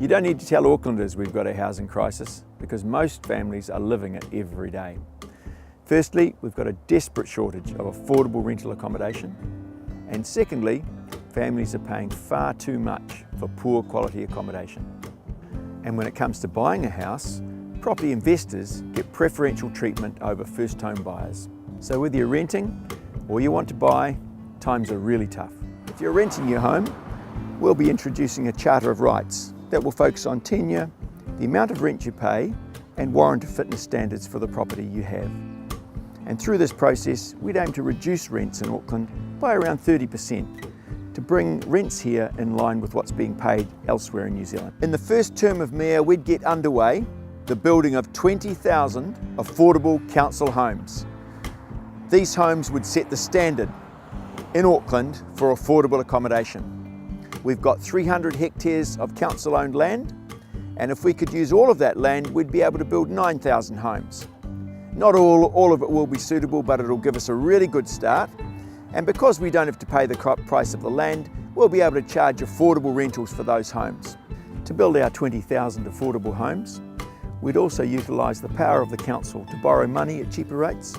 You don't need to tell Aucklanders we've got a housing crisis because most families are living it every day. Firstly, we've got a desperate shortage of affordable rental accommodation. And secondly, families are paying far too much for poor quality accommodation. And when it comes to buying a house, property investors get preferential treatment over first home buyers. So whether you're renting or you want to buy, times are really tough. If you're renting your home, we'll be introducing a Charter of Rights that will focus on tenure, the amount of rent you pay, and warranty fitness standards for the property you have. And through this process, we'd aim to reduce rents in Auckland by around 30% to bring rents here in line with what's being paid elsewhere in New Zealand. In the first term of Mayor, we'd get underway the building of 20,000 affordable council homes. These homes would set the standard in Auckland for affordable accommodation. We've got 300 hectares of council-owned land, and if we could use all of that land, we'd be able to build 9,000 homes. Not all of it will be suitable, but it'll give us a really good start. And because we don't have to pay the price of the land, we'll be able to charge affordable rentals for those homes. To build our 20,000 affordable homes, we'd also utilise the power of the council to borrow money at cheaper rates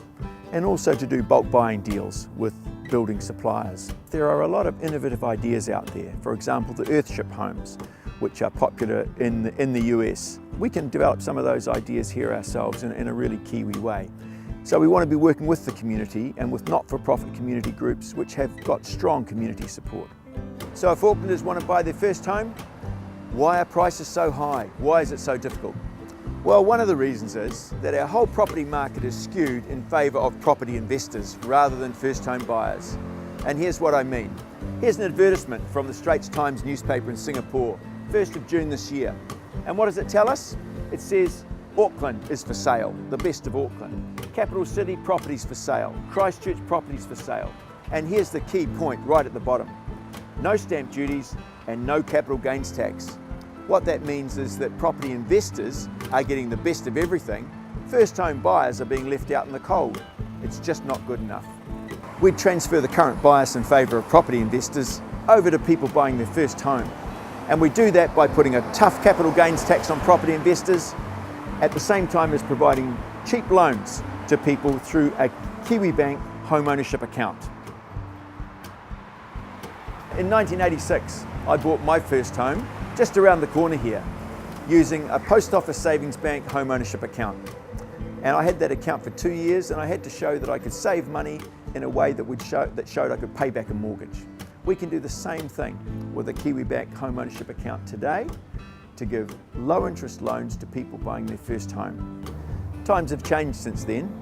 and also to do bulk buying deals with building suppliers. There are a lot of innovative ideas out there. For example, the Earthship homes, which are popular in the US. We can develop some of those ideas here ourselves in a really Kiwi way. So we want to be working with the community and with not-for-profit community groups which have got strong community support. So if Aucklanders want to buy their first home, why are prices so high? Why is it so difficult? Well, one of the reasons is that our whole property market is skewed in favour of property investors rather than first home buyers. And here's what I mean. Here's an advertisement from the Straits Times newspaper in Singapore, 1st of June this year. And what does it tell us? It says, Auckland is for sale, the best of Auckland. Capital City properties for sale, Christchurch properties for sale. And here's the key point right at the bottom. No stamp duties and no capital gains tax. What that means is that property investors are getting the best of everything. First home buyers are being left out in the cold. It's just not good enough. We'd transfer the current bias in favour of property investors over to people buying their first home. And we do that by putting a tough capital gains tax on property investors at the same time as providing cheap loans to people through a Kiwi Bank home ownership account. In 1986, I bought my first home just around the corner here, using a post office savings bank home ownership account. And I had that account for 2 years, and I had to show that I could save money in a way that showed I could pay back a mortgage. We can do the same thing with a Kiwi Bank home ownership account today to give low interest loans to people buying their first home. Times have changed since then,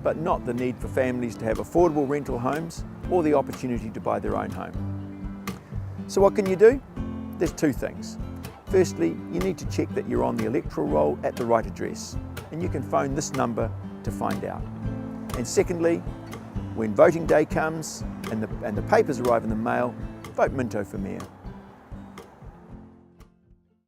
but not the need for families to have affordable rental homes or the opportunity to buy their own home. So what can you do? There's two things. Firstly, you need to check that you're on the electoral roll at the right address, and you can phone this number to find out. And secondly, when voting day comes and the papers arrive in the mail, vote Minto for Mayor.